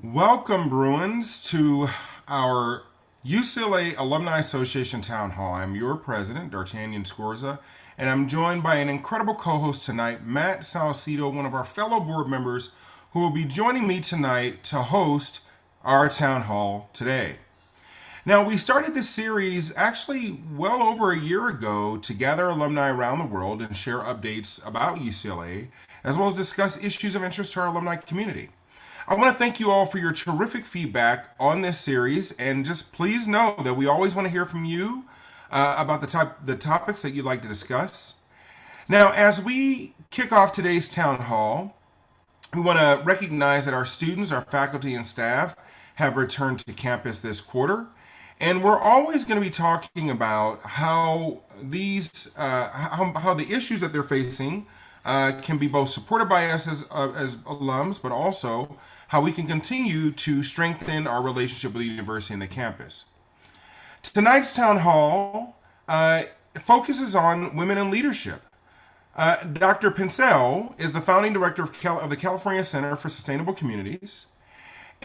Welcome, Bruins, to our UCLA Alumni Association Town Hall. I'm your president, D'Artagnan Scorza, and I'm joined by an incredible co-host tonight, Matt Saucedo, one of our fellow board members, who will be joining me tonight to host our town hall today. Now, we started this series actually well over a year ago to gather alumni around the world and share updates about UCLA, as well as discuss issues of interest to our alumni community. I want to thank you all for your terrific feedback on this series, and just please know that we always want to hear from you about the topics that you'd like to discuss. Now, as we kick off today's town hall, we want to recognize that our students, our faculty, and staff have returned to campus this quarter, and we're always going to be talking about how how the issues that they're facing can be both supported by us as alums, but also how we can continue to strengthen our relationship with the university and the campus. Tonight's town hall focuses on women in leadership. Dr. Pincetl is the founding director of the California Center for Sustainable Communities,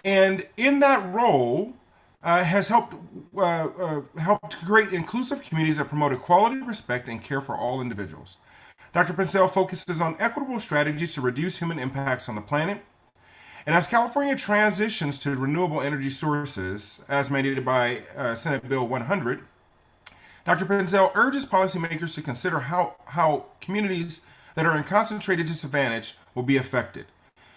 and in that role has helped create inclusive communities that promote equality, respect, and care for all individuals. Dr. Pincetl focuses on equitable strategies to reduce human impacts on the planet. And as California transitions to renewable energy sources, as mandated by Senate Bill 100, Dr. Pincetl urges policymakers to consider how communities that are in concentrated disadvantage will be affected.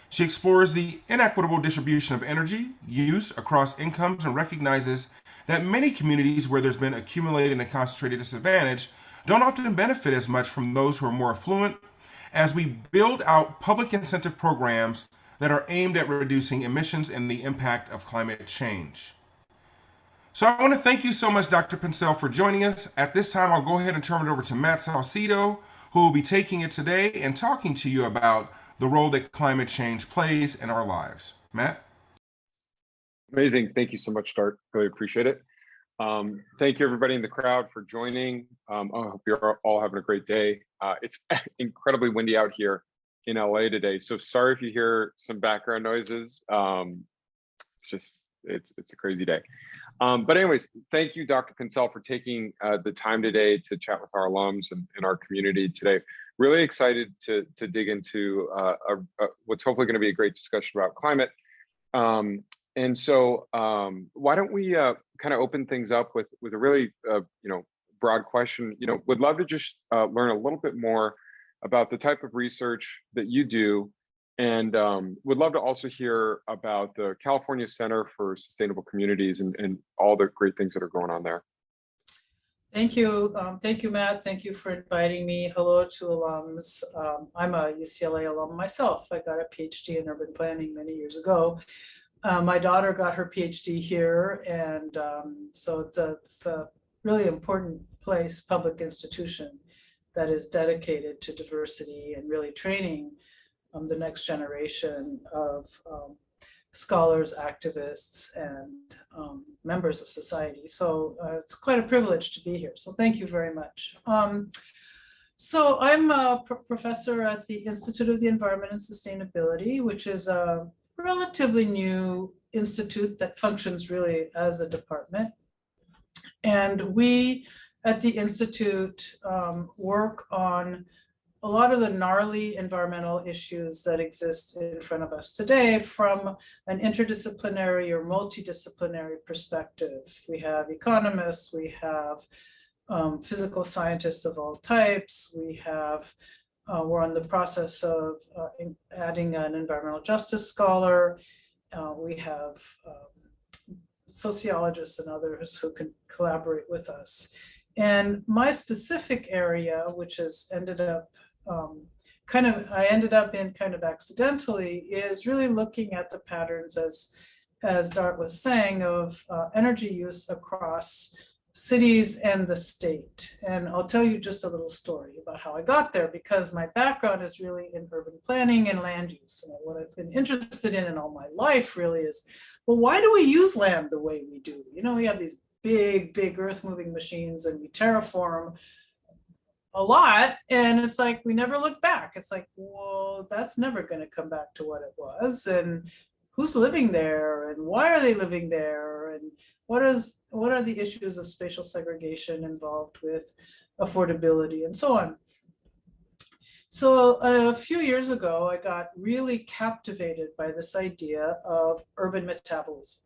She explores the inequitable distribution of energy use across incomes and recognizes that many communities where there's been accumulated and concentrated disadvantage don't often benefit as much from those who are more affluent as we build out public incentive programs that are aimed at reducing emissions and the impact of climate change. So I want to thank you so much, Dr. Pincetl, for joining us. At this time, I'll go ahead and turn it over to Matt Saucedo, who will be taking it today and talking to you about the role that climate change plays in our lives. Matt? Amazing. Thank you so much, Dart. Really appreciate it. Thank you, everybody in the crowd, for joining. I hope you're all having a great day. It's incredibly windy out here in LA today, so sorry if you hear some background noises. It's a crazy day. But anyways, thank you, Dr. Pincetl, for taking the time today to chat with our alums and our community today. Really excited to dig into what's hopefully going to be a great discussion about climate. And so why don't we kind of open things up with a really broad question. Would love to just learn a little bit more about the type of research that you do, and would love to also hear about the California Center for Sustainable Communities and all the great things that are going on there. Thank you. Thank you, Matt. Thank you for inviting me. Hello to alums. I'm a UCLA alum myself. I got a Ph.D. in urban planning many years ago. My daughter got her Ph.D. here, and so it's a really important place, public institution that is dedicated to diversity and really training the next generation of scholars, activists, and members of society. So it's quite a privilege to be here. So thank you very much. So I'm a professor at the Institute of the Environment and Sustainability, which is a relatively new institute that functions really as a department. And we at the Institute work on a lot of the gnarly environmental issues that exist in front of us today from an interdisciplinary or multidisciplinary perspective. We have economists, we have physical scientists of all types, we're on the process of adding an environmental justice scholar, we have sociologists and others who can collaborate with us. And my specific area, which has ended up I ended up in kind of accidentally, is really looking at the patterns, as Dart was saying, of energy use across cities and the state. And I'll tell you just a little story about how I got there, because my background is really in urban planning and land use. And what I've been interested in all my life really is, well, why do we use land the way we do? We have these big earth moving machines and we terraform a lot, and it's like we never look back. It's like, well, that's never going to come back to what it was, and who's living there and why are they living there, and what are the issues of spatial segregation involved with affordability and so on. So a few years ago, I got really captivated by this idea of urban metabolism.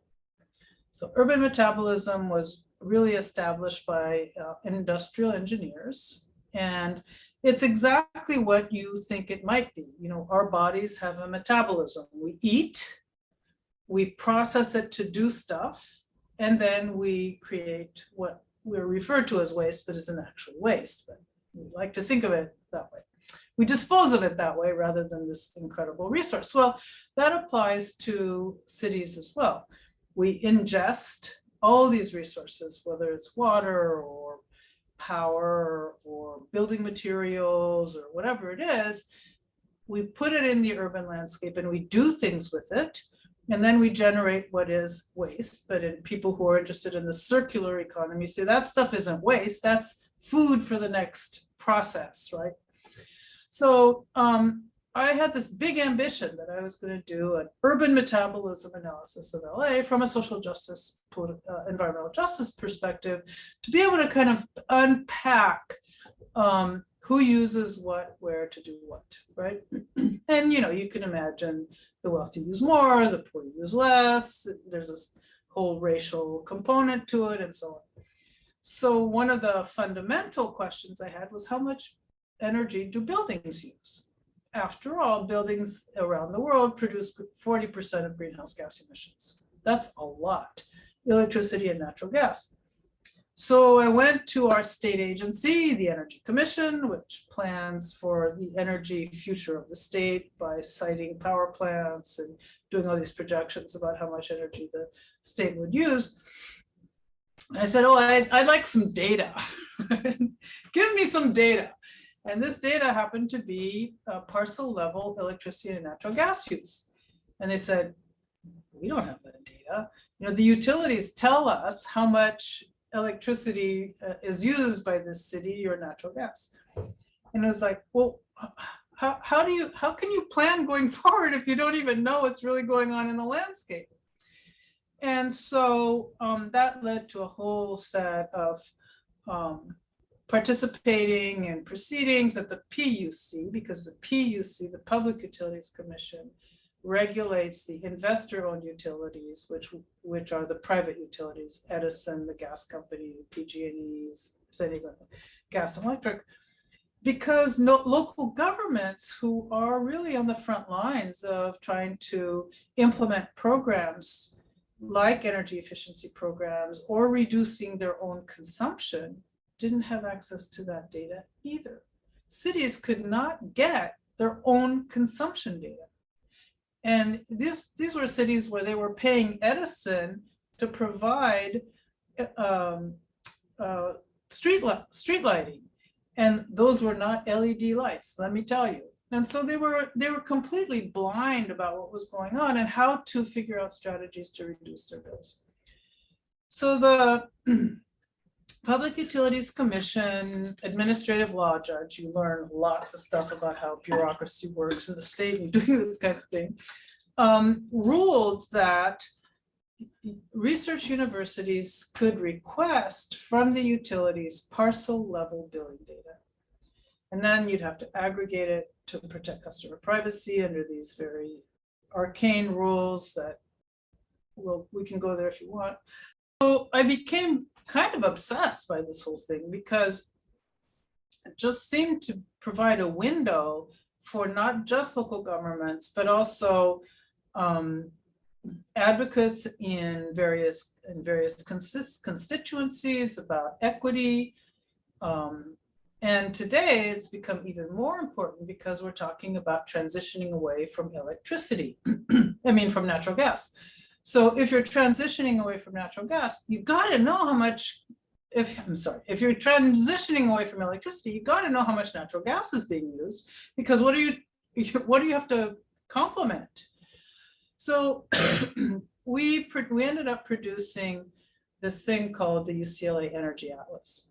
So urban metabolism was really established by industrial engineers, and it's exactly what you think it might be. You know, our bodies have a metabolism. We eat, we process it to do stuff, and then we create what we're referred to as waste, but isn't actually waste. But we like to think of it that way. We dispose of it that way rather than this incredible resource. Well, that applies to cities as well. We ingest all these resources, whether it's water or power or building materials or whatever it is. We put it in the urban landscape and we do things with it. And then we generate what is waste. But in people who are interested in the circular economy say that stuff isn't waste, that's food for the next process, right? So I had this big ambition that I was going to do an urban metabolism analysis of LA from a social justice, environmental justice perspective, to be able to kind of unpack who uses what, where to do what, right? And you know, you can imagine the wealthy use more, the poor use less. There's this whole racial component to it, and so on. So one of the fundamental questions I had was, how much energy do buildings use? After all, buildings around the world produce 40% of greenhouse gas emissions. That's a lot, electricity and natural gas. So I went to our state agency, the Energy Commission, which plans for the energy future of the state by siting power plants and doing all these projections about how much energy the state would use. And I said, oh, I'd like some data. Give me some data. And this data happened to be parcel level electricity and natural gas use. And they said, we don't have that data. You know, the utilities tell us how much electricity is used by this city or natural gas. And it was like, well, how can you plan going forward if you don't even know what's really going on in the landscape? And so that led to a whole set of participating in proceedings at the PUC, because the PUC, the Public Utilities Commission, regulates the investor-owned utilities, which are the private utilities, Edison, the gas company, PG&E's, Gas and Electric, because local governments who are really on the front lines of trying to implement programs like energy efficiency programs or reducing their own consumption didn't have access to that data either. Cities could not get their own consumption data. And these were cities where they were paying Edison to provide street lighting. And those were not LED lights, let me tell you. And so they were completely blind about what was going on and how to figure out strategies to reduce their bills. So the Public Utilities Commission, administrative law judge, you learn lots of stuff about how bureaucracy works in the state and doing this kind of thing, ruled that research universities could request from the utilities parcel level billing data. And then you'd have to aggregate it to protect customer privacy under these very arcane rules that, well, we can go there if you want. So I became kind of obsessed by this whole thing because it just seemed to provide a window for not just local governments, but also advocates in various constituencies about equity. And today it's become even more important because we're talking about transitioning away from electricity, from natural gas. So if you're transitioning away from natural gas, you got to know how much, if you're transitioning away from electricity, you got to know how much natural gas is being used, because what do you have to complement? So we ended up producing this thing called the UCLA Energy Atlas.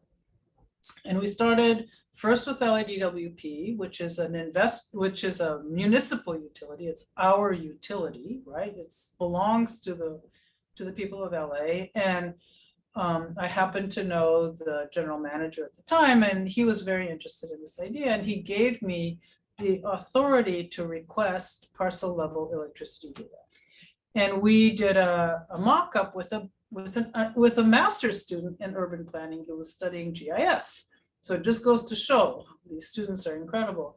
And we started first with LIDWP, which is a municipal utility. It's our utility, right? It belongs to the people of LA. And I happened to know the general manager at the time, and he was very interested in this idea. And he gave me the authority to request parcel level electricity data. And we did a mock-up with a master's student in urban planning who was studying GIS. So it just goes to show these students are incredible.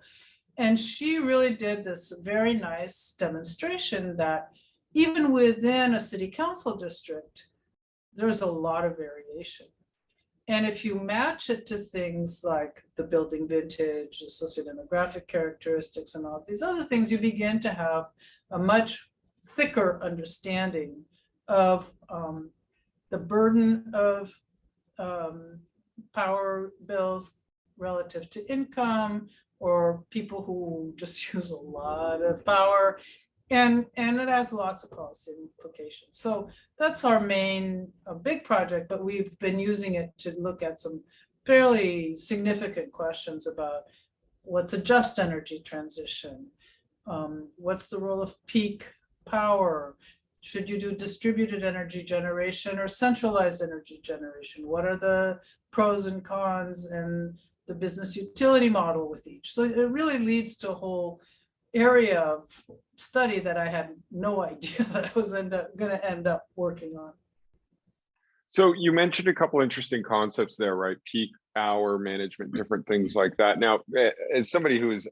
And she really did this very nice demonstration that even within a city council district, there's a lot of variation. And if you match it to things like the building vintage, the sociodemographic characteristics, and all these other things, you begin to have a much thicker understanding of the burden of power bills relative to income, or people who just use a lot of power. And it has lots of policy implications. So that's our main big project, but we've been using it to look at some fairly significant questions about what's a just energy transition, what's the role of peak power, should you do distributed energy generation or centralized energy generation, what are the pros and cons and the business utility model with each. So it really leads to a whole area of study that I had no idea that I was going to end up working on. So you mentioned a couple interesting concepts there, right? Peak hour management, different things like that. Now, as somebody who is,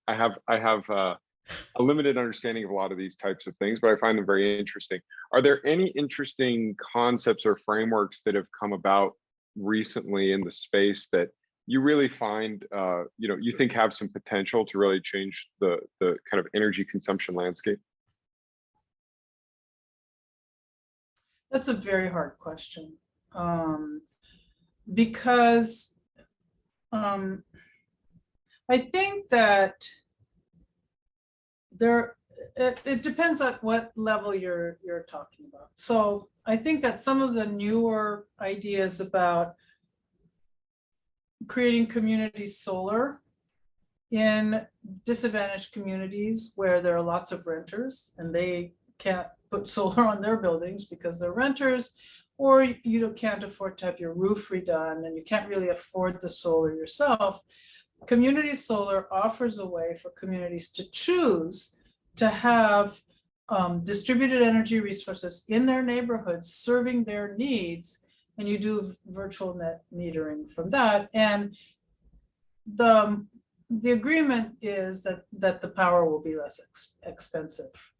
I have a limited understanding of a lot of these types of things, but I find them very interesting. Are there any interesting concepts or frameworks that have come about recently in the space that you really find, you think have some potential to really change the kind of energy consumption landscape? That's a very hard question, because I think that it depends on what level you're talking about. So I think that some of the newer ideas about creating community solar in disadvantaged communities where there are lots of renters and they can't put solar on their buildings because they're renters, or you can't afford to have your roof redone and you can't really afford the solar yourself. Community solar offers a way for communities to choose to have distributed energy resources in their neighborhoods serving their needs, and you do virtual net metering from that. And the agreement is that the power will be less expensive.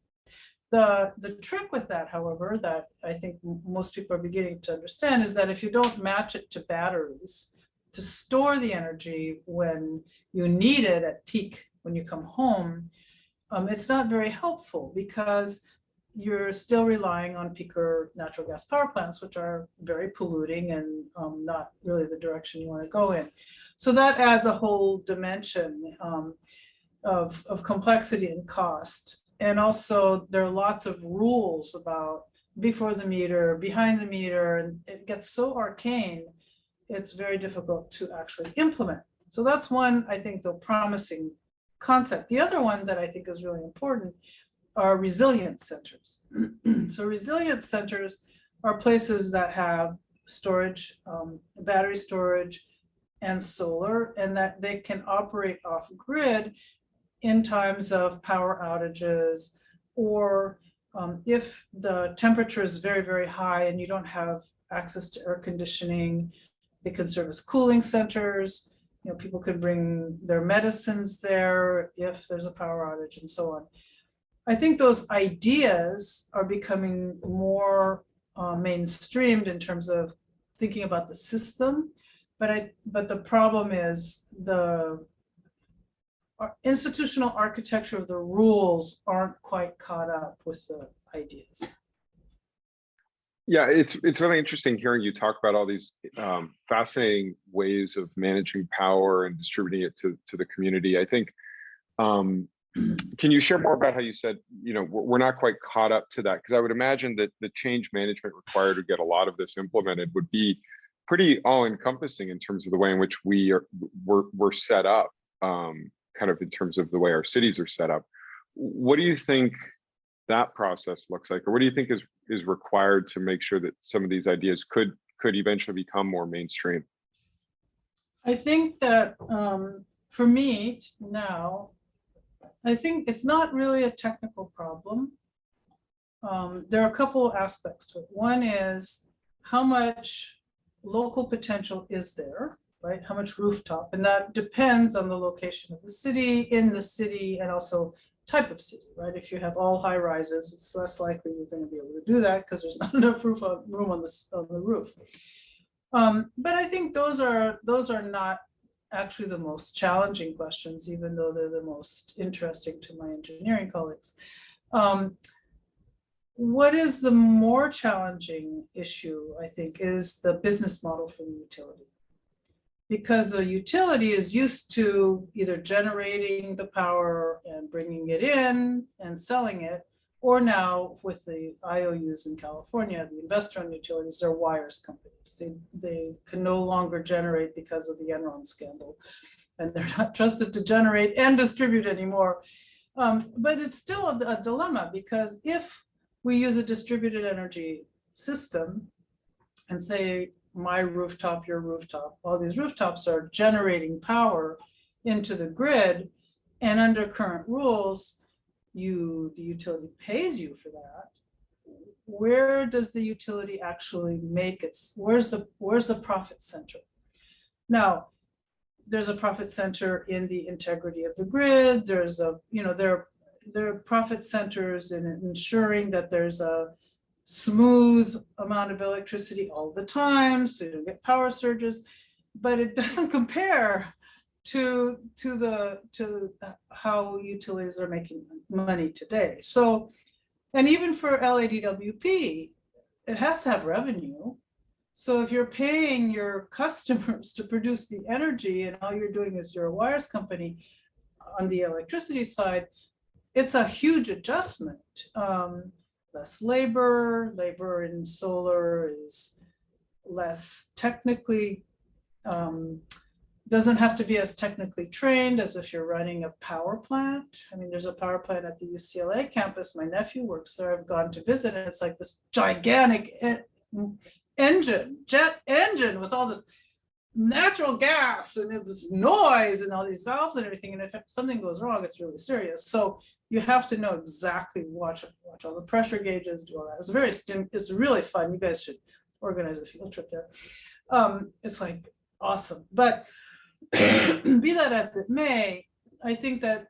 The trick with that, however, that I think most people are beginning to understand is that if you don't match it to batteries to store the energy when you need it at peak, when you come home, it's not very helpful because you're still relying on peaker natural gas power plants, which are very polluting and not really the direction you want to go in. So that adds a whole dimension of complexity and cost. And also there are lots of rules about before the meter, behind the meter, and it gets so arcane, it's very difficult to actually implement. So that's one, I think, the promising concept. The other one that I think is really important are resilience centers. So resilience centers are places that have storage, battery storage and solar, and that they can operate off grid in times of power outages, or if the temperature is very, very high and you don't have access to air conditioning, they can serve as cooling centers. People could bring their medicines there if there's a power outage and so on. I think those ideas are becoming more mainstreamed in terms of thinking about the system, but the problem is the institutional architecture of the rules aren't quite caught up with the ideas. Yeah, it's really interesting hearing you talk about all these fascinating ways of managing power and distributing it to the community. I think, can you share more about how you said, we're not quite caught up to that? Because I would imagine that the change management required to get a lot of this implemented would be pretty all-encompassing in terms of the way in which we're set up, kind of in terms of the way our cities are set up. What do you think that process looks like, or what do you think is required to make sure that some of these ideas could eventually become more mainstream? I think that for me now, I think it's not really a technical problem. There are a couple aspects to it. One is how much local potential is there, right? How much rooftop, and that depends on the location of the city, in the city, and also type of city, right? If you have all high rises, it's less likely you're going to be able to do that because there's not enough room on the roof. But I think those are not actually the most challenging questions, even though they're the most interesting to my engineering colleagues. What is the more challenging issue, I think, is the business model for the utility. Because the utility is used to either generating the power and bringing it in and selling it, or now with the IOUs in California, the investor-owned utilities, they're wires companies. They can no longer generate because of the Enron scandal, and they're not trusted to generate and distribute anymore. But it's still a dilemma, because if we use a distributed energy system and say, my rooftop, your rooftop, all these rooftops are generating power into the grid, and under current rules, the utility pays you for that. Where does the utility actually make where's the profit center? Now, there's a profit center in the integrity of the grid. There's there are profit centers in ensuring that there's a smooth amount of electricity all the time, so you don't get power surges, but it doesn't compare to how utilities are making money today. So, and even for LADWP, it has to have revenue. So if you're paying your customers to produce the energy and all you're doing is you're a wires company on the electricity side, it's a huge adjustment. Less labor in solar is less technically, doesn't have to be as technically trained as if you're running a power plant. I mean, there's a power plant at the UCLA campus. My nephew works there. I've gone to visit, and it's like this gigantic jet engine with all this natural gas and this noise and all these valves and everything. And if something goes wrong, it's really serious. So you have to know exactly, watch all the pressure gauges, do all that. It's really fun. You guys should organize a field trip there. It's like awesome. But be that as it may, I think that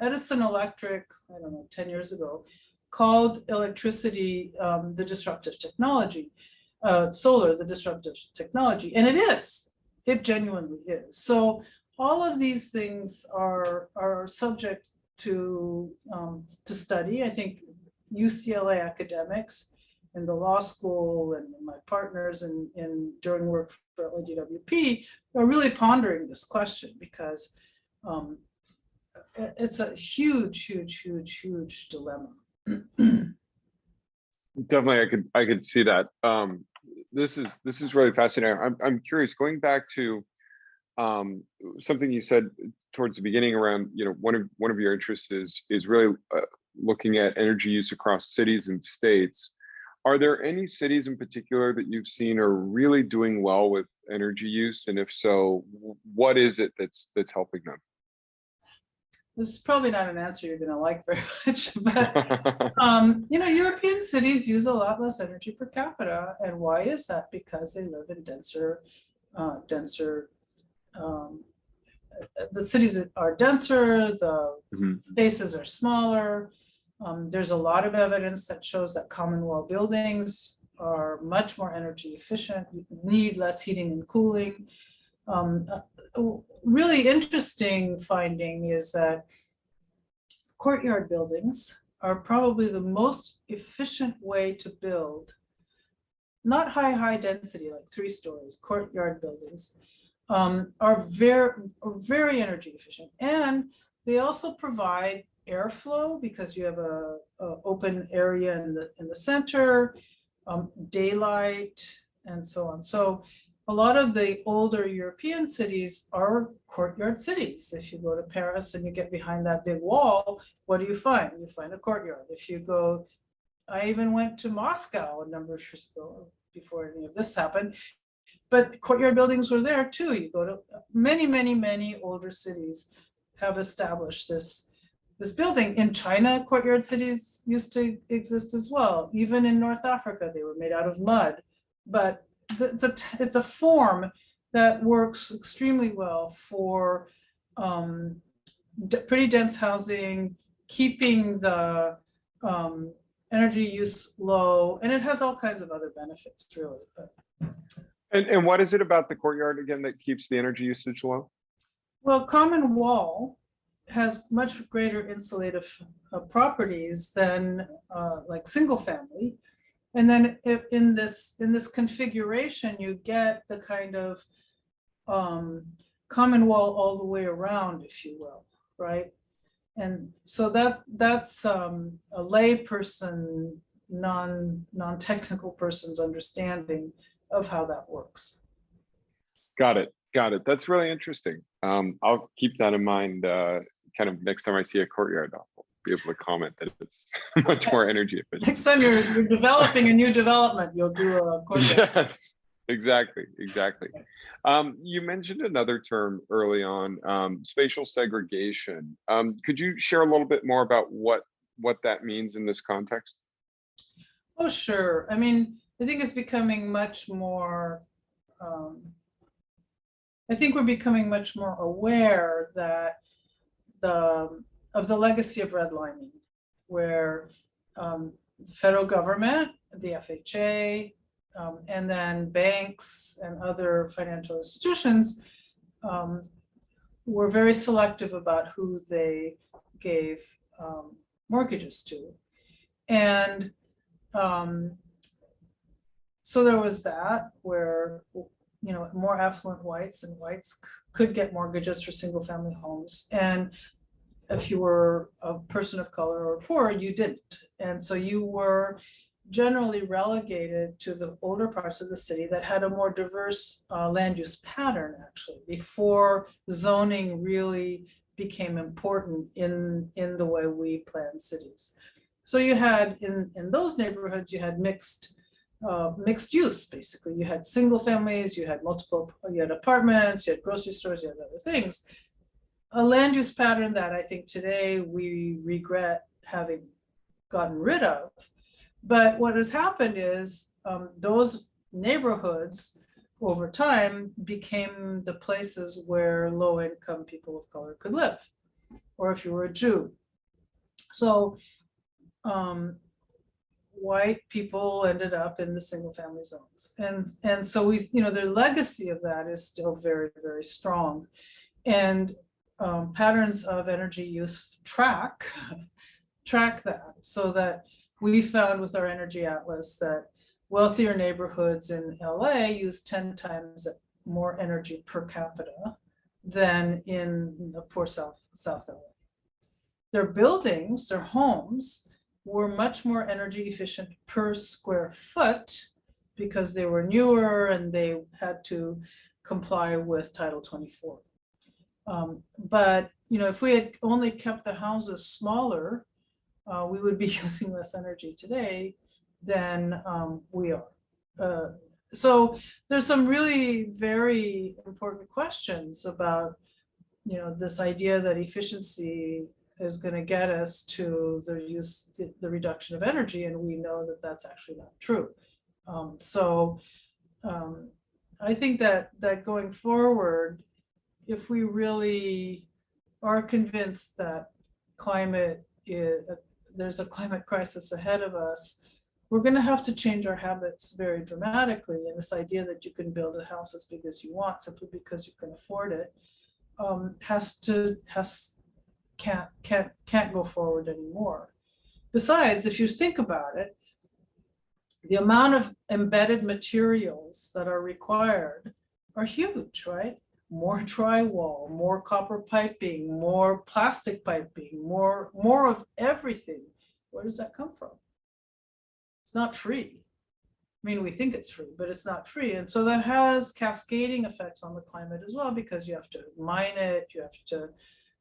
Edison Electric, I don't know, 10 years ago, called electricity the disruptive technology, solar the disruptive technology, and it genuinely is. So all of these things are subject to study. I think UCLA academics in the law school and my partners in doing work for LADWP are really pondering this question, because it's a huge dilemma. Definitely, I could see that. This is really fascinating. I'm curious, going back to something you said towards the beginning around, one of your interests is really looking at energy use across cities and states. Are there any cities in particular that you've seen are really doing well with energy use? And if so, what is it that's helping them? This is probably not an answer you're going to like very much, but European cities use a lot less energy per capita. And why is that? Because they live in denser, the cities are denser, the spaces are smaller. There's a lot of evidence that shows that common wall buildings are much more energy efficient. You need less heating and cooling. Really interesting finding is that courtyard buildings are probably the most efficient way to build, not high density, like 3 stories, courtyard buildings are very energy efficient. And they also provide airflow because you have a open area in the center, daylight, and so on. So a lot of the older European cities are courtyard cities. If you go to Paris and you get behind that big wall, what do you find? You find a courtyard. If you go, I even went to Moscow a number of years ago before any of this happened, but courtyard buildings were there too. You go to many older cities have established this building. In China, courtyard cities used to exist as well. Even in North Africa, they were made out of mud, but it's a form that works extremely well for pretty dense housing, keeping the energy use low, and it has all kinds of other benefits, really. And what is it about the courtyard again that keeps the energy usage low? Well, common wall has much greater insulative properties than like single family. And then if in this configuration, you get the kind of common wall all the way around, if you will, right? And so that's a lay person, non-technical person's understanding of how that works. Got it. That's really interesting. I'll keep that in mind. Kind of next time I see a courtyard, I'll be able to comment that it's much more energy efficient. Next time you're developing a new development, you'll do a courtyard. Yes, exactly. You mentioned another term early on, spatial segregation. Could you share a little bit more about what that means in this context? Oh, sure. I mean, I think it's becoming much more, I think we're becoming much more aware that of the legacy of redlining, where the federal government, the FHA, and then banks and other financial institutions were very selective about who they gave mortgages to. And so there was that where, you know, more affluent whites could get mortgages for single family homes. And if you were a person of color or poor, you didn't. And so you were generally relegated to the older parts of the city that had a more diverse land use pattern, actually, before zoning really became important in the way we plan cities. So you had in those neighborhoods, you had mixed use, basically. You had single families, you had you had apartments, you had grocery stores, you had other things. A land use pattern that I think today we regret having gotten rid of. But what has happened is those neighborhoods over time became the places where low-income people of color could live, or if you were a Jew. So white people ended up in the single-family zones, and so we, you know, the legacy of that is still very, very strong, and patterns of energy use track that, so that we found with our energy atlas that wealthier neighborhoods in LA use 10 times more energy per capita than in the poor South LA. Their buildings, their homes, were much more energy efficient per square foot because they were newer and they had to comply with Title 24. But you know, if we had only kept the houses smaller, we would be using less energy today than we are. So there's some really very important questions about, you know, this idea that efficiency is going to get us to the reduction of energy, and we know that that's actually not true. I think that going forward, if we really are convinced that there's a climate crisis ahead of us, we're going to have to change our habits very dramatically. And this idea that you can build a house as big as you want simply because you can afford it can't go forward anymore. Besides, if you think about it, the amount of embedded materials that are required are huge, right? More drywall, more copper piping, more plastic piping, more of everything. Where does that come from? It's not free. mean, we think it's free, but it's not free. And so that has cascading effects on the climate as well, because you have to mine it, you have to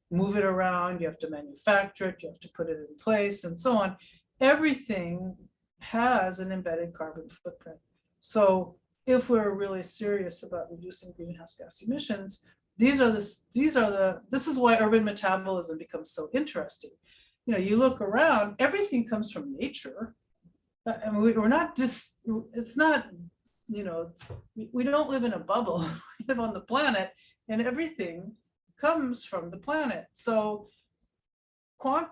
move it around, you have to manufacture it, you have to put it in place, and so on. Everything has an embedded carbon footprint. So if we're really serious about reducing greenhouse gas emissions, this is why urban metabolism becomes so interesting. You look around, everything comes from nature. And we're not just, it's not, we don't live in a bubble, we live on the planet, and everything comes from the planet. So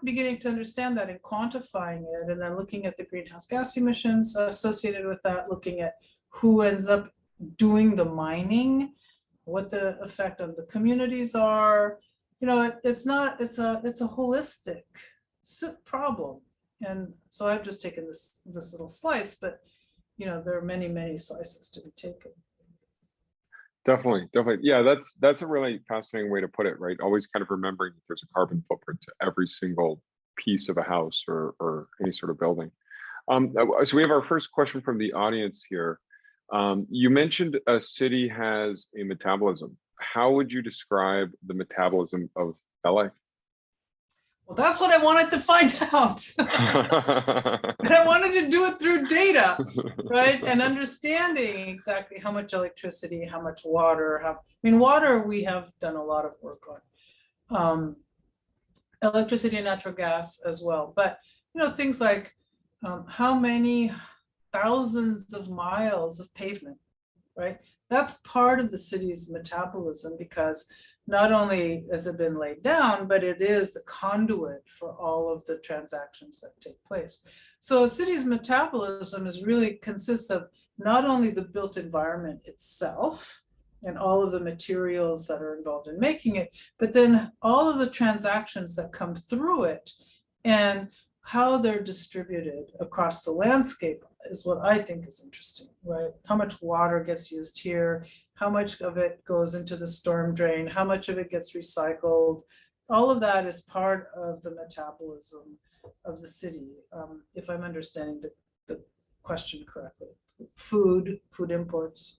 beginning to understand that and quantifying it, and then looking at the greenhouse gas emissions associated with that, looking at who ends up doing the mining, what the effect on the communities are. It's a holistic problem. And so I've just taken this little slice, but there are many, many slices to be taken. Definitely. Yeah, that's a really fascinating way to put it, right? Always kind of remembering that there's a carbon footprint to every single piece of a house or any sort of building. So we have our first question from the audience here. You mentioned a city has a metabolism. How would you describe the metabolism of LA? Well, that's what I wanted to find out. And I wanted to do it through data, right? And understanding exactly how much electricity, how much water, water we have done a lot of work on. Electricity and natural gas as well. But, things like how many thousands of miles of pavement, right? That's part of the city's metabolism, because not only has it been laid down, but it is the conduit for all of the transactions that take place. So a city's metabolism consists of not only the built environment itself and all of the materials that are involved in making it, but then all of the transactions that come through it and how they're distributed across the landscape is what I think is interesting, right? How much water gets used here, how much of it goes into the storm drain, how much of it gets recycled. All of that is part of the metabolism of the city, if I'm understanding the question correctly. Food imports.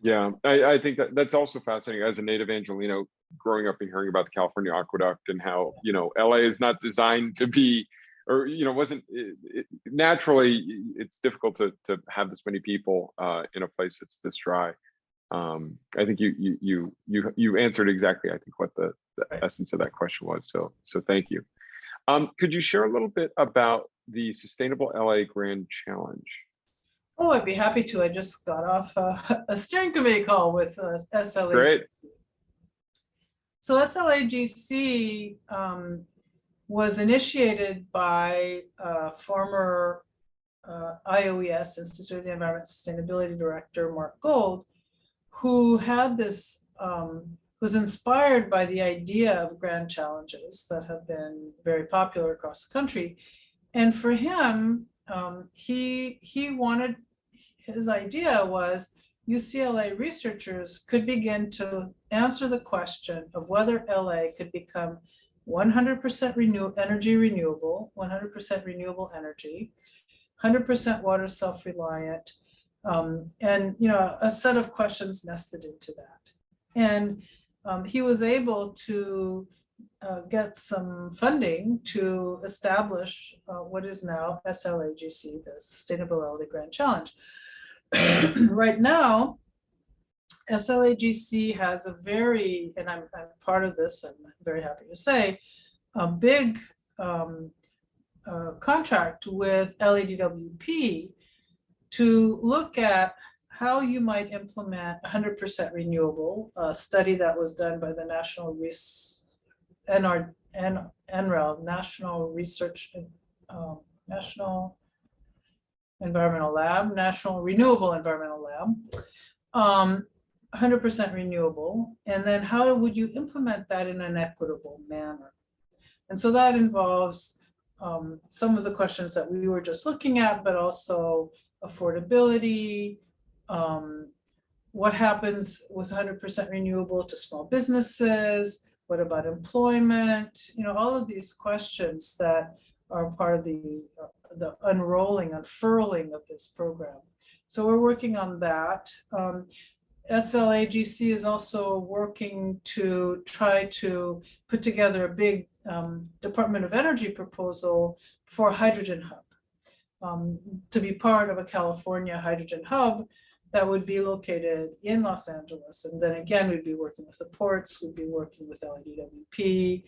Yeah, I think that's also fascinating. As a native Angelino, growing up and hearing about the California aqueduct and how, LA is not designed to be, or wasn't naturally, it's difficult to have this many people in a place that's this dry. I think you answered exactly, I think, what the essence of that question was. So thank you. Could you share a little bit about the Sustainable LA Grand Challenge? Oh, I'd be happy to. I just got off a steering committee call with SLAGC. Great. So SLAGC was initiated by former IOES, Institute of the Environment Sustainability Director, Mark Gold, who had this, was inspired by the idea of grand challenges that have been very popular across the country. And for him, his idea was UCLA researchers could begin to answer the question of whether LA could become 100% energy renewable, 100% renewable energy, 100% water self-reliant, and a set of questions nested into that. And he was able to get some funding to establish what is now SLAGC, the Sustainable LA Grand Challenge. Right now, SLAGC has a very, and I'm part of this, I'm very happy to say, a big contract with LADWP to look at how you might implement 100% renewable, a study that was done by the National NREL, National Research, National Environmental Lab, National Renewable Environmental Lab, 100% renewable, and then how would you implement that in an equitable manner? And so that involves some of the questions that we were just looking at, but also affordability, what happens with 100% renewable to small businesses, what about employment, all of these questions that are part of the unfurling of this program. So we're working on that. SLAGC is also working to try to put together a big Department of Energy proposal for a hydrogen hub, to be part of a California hydrogen hub that would be located in Los Angeles. And then again, we'd be working with the ports, we'd be working with LADWP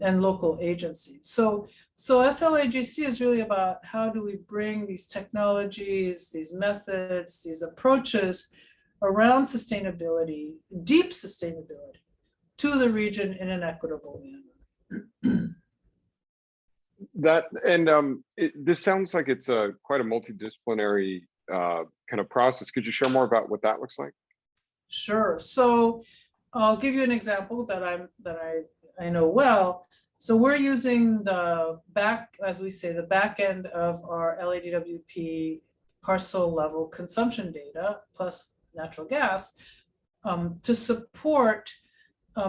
and local agencies. So SLAGC is really about how do we bring these technologies, these methods, these approaches around sustainability, deep sustainability, to the region in an equitable manner. This sounds like it's quite a multidisciplinary kind of process. Could you share more about what that looks like? Sure. So I'll give you an example that I know well. So we're using the back end of our LADWP parcel level consumption data plus natural gas to support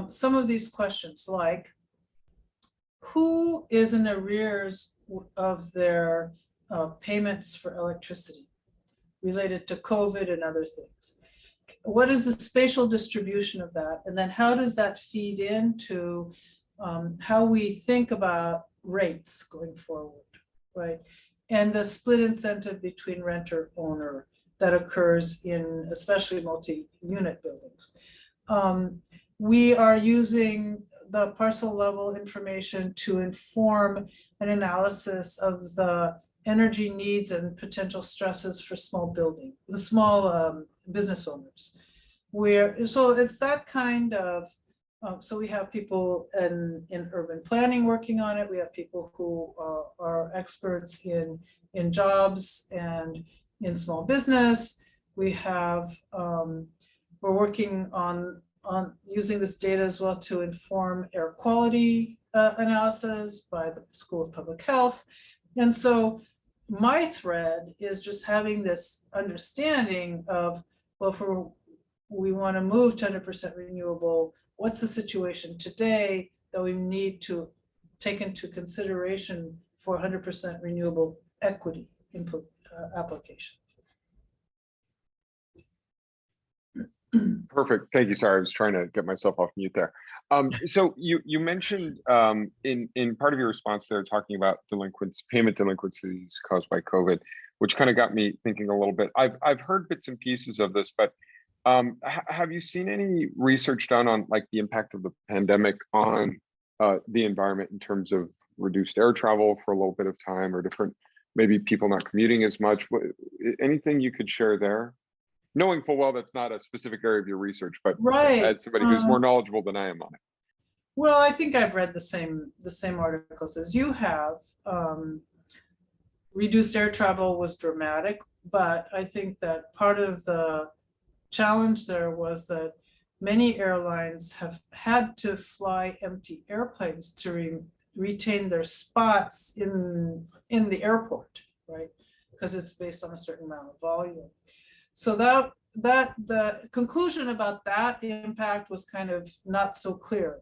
some of these questions, like who is in arrears of their payments for electricity related to COVID and other things? What is the spatial distribution of that? And then how does that feed into how we think about rates going forward, right? And the split incentive between renter owner that occurs in especially multi-unit buildings. We are using the parcel level information to inform an analysis of the energy needs and potential stresses for small business owners. So it's that kind of, so we have people in urban planning working on it. We have people who are experts in jobs and in small business. We have, we're working on using this data as well to inform air quality analysis by the School of Public Health. And so my thread is just having this understanding of, well, if we want to move to 100% renewable, what's the situation today that we need to take into consideration for 100% renewable equity input application. Perfect. Thank you. Sorry, I was trying to get myself off mute there. So you mentioned in part of your response there talking about payment delinquencies caused by COVID, which kind of got me thinking a little bit. I've heard bits and pieces of this, but have you seen any research done on like the impact of the pandemic on the environment in terms of reduced air travel for a little bit of time, or different, maybe people not commuting as much? Anything you could share there? Knowing full well that's not a specific area of your research, but right. As somebody who's more knowledgeable than I am on it. Well, I think I've read the same articles as you have. Reduced air travel was dramatic, but I think that part of the challenge there was that many airlines have had to fly empty airplanes to retain their spots in the airport, right? Because it's based on a certain amount of volume. So that the conclusion about that impact was kind of not so clear.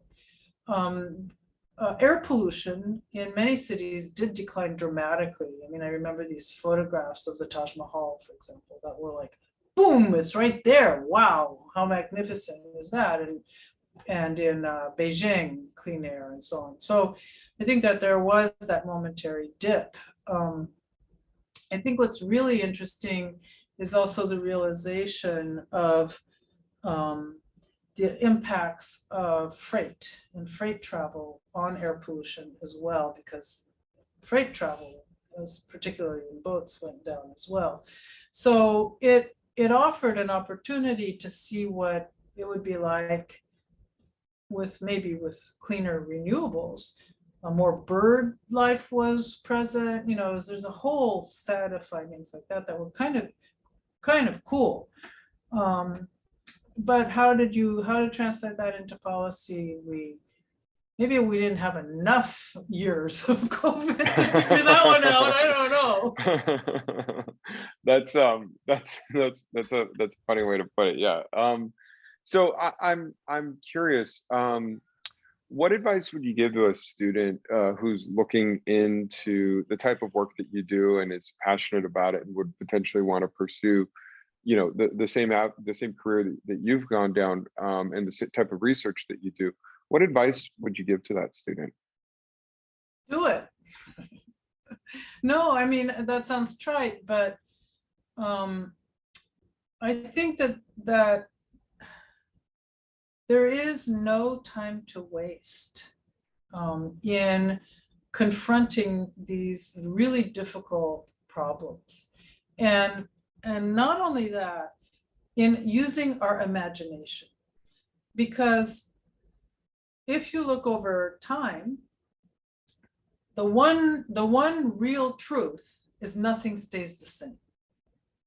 Air pollution in many cities did decline dramatically. I mean, I remember these photographs of the Taj Mahal, for example, that were like, boom, it's right there. Wow, how magnificent is that? And in Beijing, clean air and so on. So I think that there was that momentary dip. I think what's really interesting is also the realization of the impacts of freight and freight travel on air pollution as well, because freight travel, particularly in boats, went down as well. So it offered an opportunity to see what it would be like with cleaner renewables. More bird life was present. You know, there's a whole set of findings like that were kind of cool. But how to translate that into policy? Maybe we didn't have enough years of COVID to figure that one out. I don't know. That's a funny way to put it. Yeah. So I'm curious. what advice would you give to a student who's looking into the type of work that you do and is passionate about it and would potentially want to pursue, you know, the same career that you've gone down, and the type of research that you do? What advice would you give to that student? Do it. No, I mean, that sounds trite, but I think that there is no time to waste in confronting these really difficult problems. And not only that, in using our imagination. Because if you look over time, the one real truth is nothing stays the same,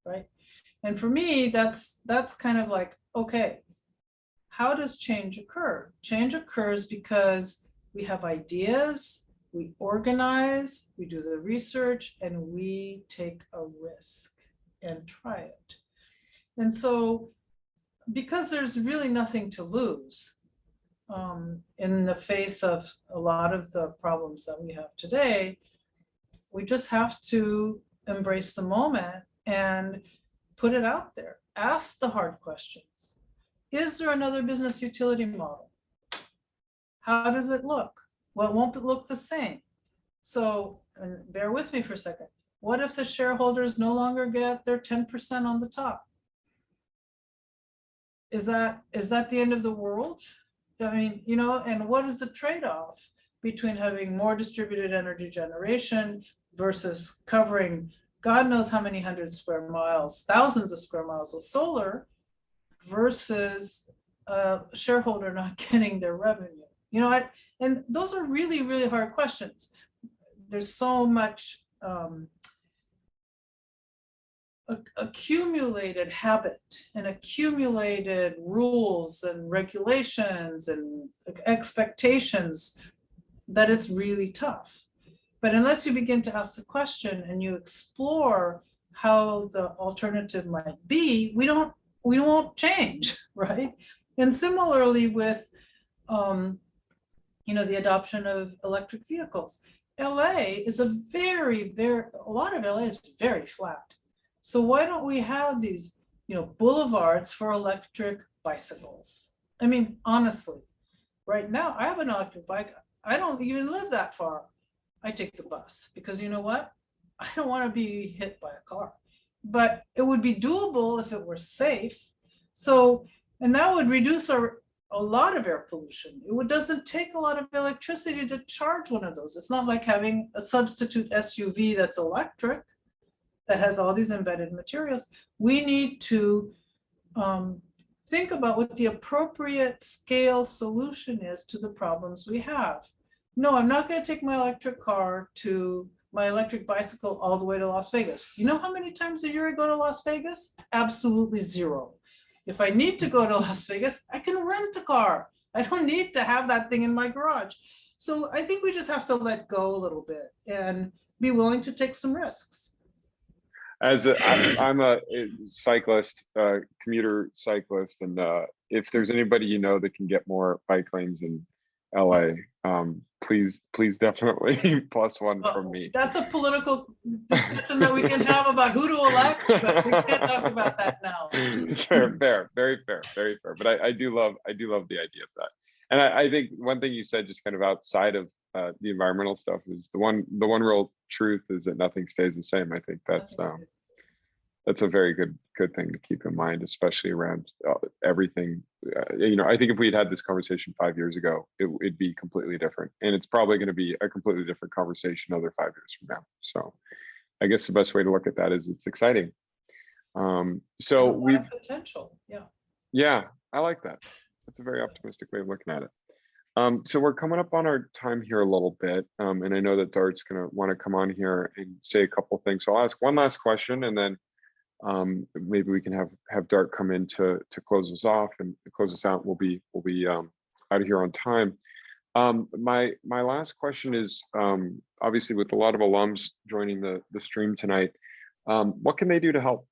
right? And for me, that's kind of like, okay, how does change occur? Change occurs because we have ideas, we organize, we do the research, and we take a risk and try it. And so, because there's really nothing to lose in the face of a lot of the problems that we have today, we just have to embrace the moment and put it out there. Ask the hard questions. Is there another business utility model? How does it look? Well, it won't look the same. So, and bear with me for a second. What if the shareholders no longer get their 10% on the top? Is that the end of the world? I mean, you know, and what is the trade-off between having more distributed energy generation versus covering God knows how many hundred square miles, thousands of square miles with solar, versus a shareholder not getting their revenue? You know, and those are really, really hard questions. There's so much accumulated habit and accumulated rules and regulations and expectations that it's really tough. But unless you begin to ask the question and you explore how the alternative might be, we won't change, right? And similarly with you know, the adoption of electric vehicles. LA is a lot of LA is very flat. So why don't we have these, you know, boulevards for electric bicycles? I mean, honestly, right now I have an electric bike. I don't even live that far. I take the bus because, you know what? I don't want to be hit by a car, but it would be doable if it were safe. So, and that would reduce a lot of air pollution. It doesn't take a lot of electricity to charge one of those. It's not like having a substitute SUV that's electric, that has all these embedded materials. We need to think about what the appropriate scale solution is to the problems we have. No, I'm not going to take my electric bicycle all the way to Las Vegas. You know how many times a year I go to Las Vegas? Absolutely zero. If I need to go to Las Vegas, I can rent a car. I don't need to have that thing in my garage. So I think we just have to let go a little bit and be willing to take some risks. I'm a cyclist, commuter cyclist, and if there's anybody you know that can get more bike lanes in LA, please definitely plus one from me. That's a political discussion that we can have about who to elect, but we can't talk about that now. Fair, very fair. But I do love the idea of that. And I think one thing you said, just kind of outside of the environmental stuff, is the one real truth is that nothing stays the same. I think that's a very good thing to keep in mind, especially around everything. You know, I think if we'd had this conversation 5 years ago, it'd be completely different, and it's probably going to be a completely different conversation another 5 years from now. So, I guess the best way to look at that is it's exciting. So we've potential, yeah, I like that. That's a very optimistic way of looking at it. So we're coming up on our time here a little bit, and I know that Dart's going to want to come on here and say a couple of things. So I'll ask one last question, and then maybe we can have Dart come in to close us off and close us out. We'll be out of here on time. My last question is, obviously with a lot of alums joining the stream tonight, what can they do to help?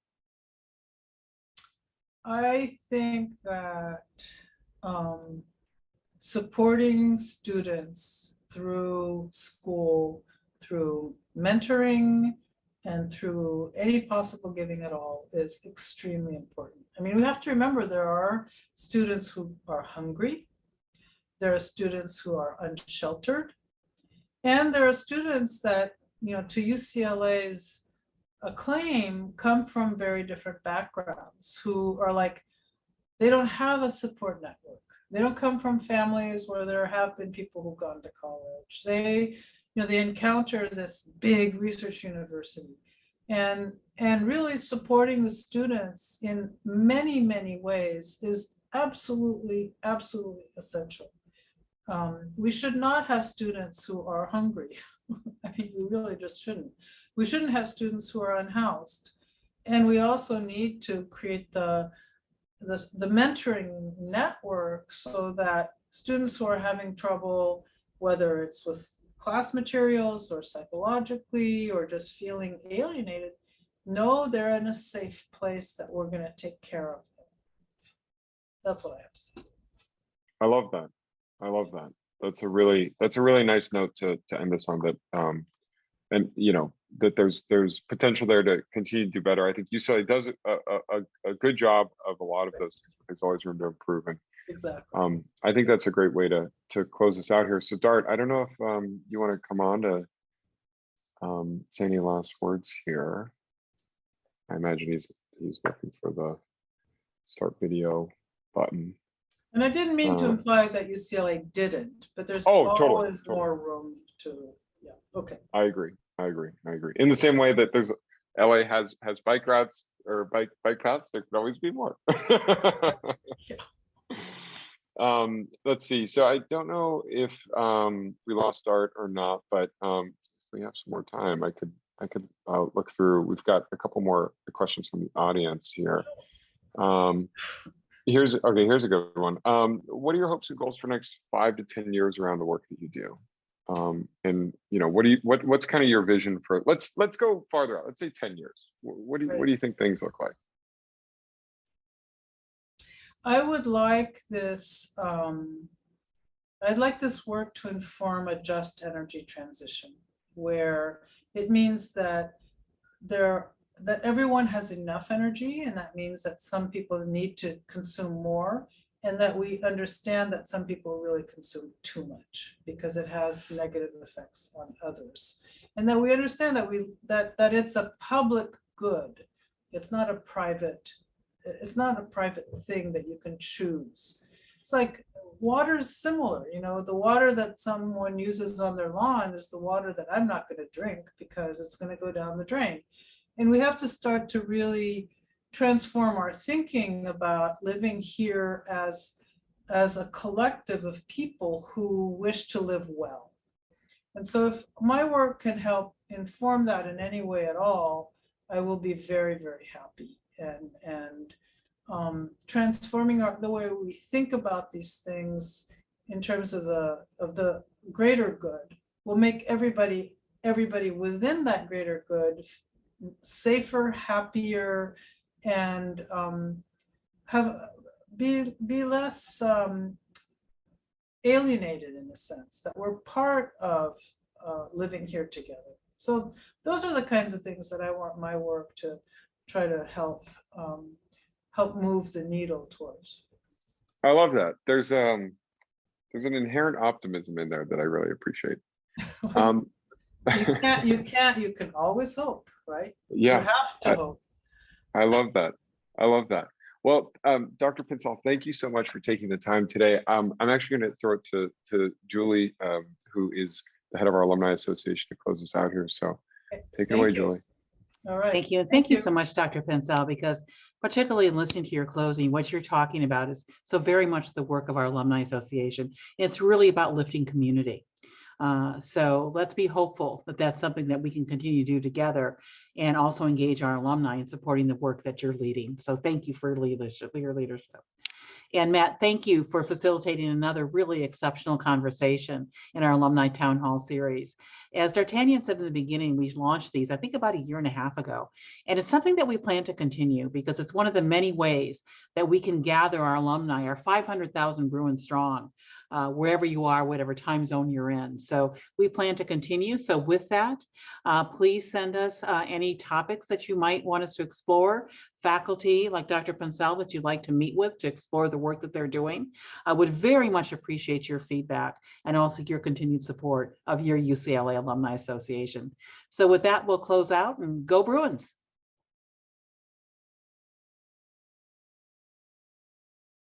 I think that supporting students through school, through mentoring, and through any possible giving at all is extremely important. I mean, we have to remember there are students who are hungry, there are students who are unsheltered, and there are students that, you know, to UCLA's acclaim, come from very different backgrounds, who are like, they don't have a support network. They don't come from families where there have been people who've gone to college. They, you know, they encounter this big research university, and really supporting the students in many, many ways is absolutely, absolutely essential. We should not have students who are hungry. I mean, we really just shouldn't. We shouldn't have students who are unhoused. And we also need to create the mentoring network so that students who are having trouble, whether it's with class materials or psychologically or just feeling alienated, know they're in a safe place, that we're going to take care of them. That's what I have to say. I love that. I love that. That's a really nice note to end this on, that and you know, that there's potential there to continue to do better. I think UCLA does a good job of a lot of those things, but there's always room to improve. And exactly. I think that's a great way to close this out here. So Dart, I don't know if you want to come on to say any last words here. I imagine he's looking for the start video button. And I didn't mean to imply that UCLA didn't, but there's totally. more room to, yeah, okay. I agree. In the same way that there's LA has bike routes or bike paths, there could always be more. Let's see. So I don't know if we lost Art or not, but if we have some more time, I could look through. We've got a couple more questions from the audience here. Here's a good one. What are your hopes and goals for next 5 to 10 years around the work that you do? And you know, what's kind of your vision for, let's go farther out, let's say 10 years. What do you think things look like? I would like this, I'd like this work to inform a just energy transition, where it means that everyone has enough energy, and that means that some people need to consume more, and that we understand that some people really consume too much because it has negative effects on others, and that we understand that that it's a public good. It's not a private thing that you can choose. It's like water is similar, you know, the water that someone uses on their lawn is the water that I'm not going to drink because it's going to go down the drain. And we have to start to really transform our thinking about living here as a collective of people who wish to live well. And so if my work can help inform that in any way at all, I will be very, very happy. And transforming the way we think about these things in terms of the greater good will make everybody within that greater good safer, happier, and be less alienated, in a sense that we're part of living here together. So those are the kinds of things that I want my work to try to help move the needle towards. I love that. There's an inherent optimism in there that I really appreciate. You can always hope, right? Yeah, you have to hope. I love that. Well, Dr. Pincetl, thank you so much for taking the time today. I'm actually going to throw it to Julie, who is the head of our Alumni Association, to close us out here. So take it away, Julie. All right. Thank you. Thank you so much, Dr. Pincetl, because particularly in listening to your closing, what you're talking about is so very much the work of our Alumni Association. It's really about lifting community. So let's be hopeful that that's something that we can continue to do together, and also engage our alumni in supporting the work that you're leading. So thank you for your leadership. And Matt, thank you for facilitating another really exceptional conversation in our Alumni Town Hall series. As D'Artagnan said in the beginning, we launched these, I think, about 1.5 years ago. And it's something that we plan to continue because it's one of the many ways that we can gather our alumni, our 500,000 Bruins strong, wherever you are, whatever time zone you're in. So we plan to continue. So with that, please send us any topics that you might want us to explore, faculty like Dr. Pincetl that you'd like to meet with to explore the work that they're doing. I would very much appreciate your feedback and also your continued support of your UCLA Alumni Association. So with that, we'll close out and go Bruins.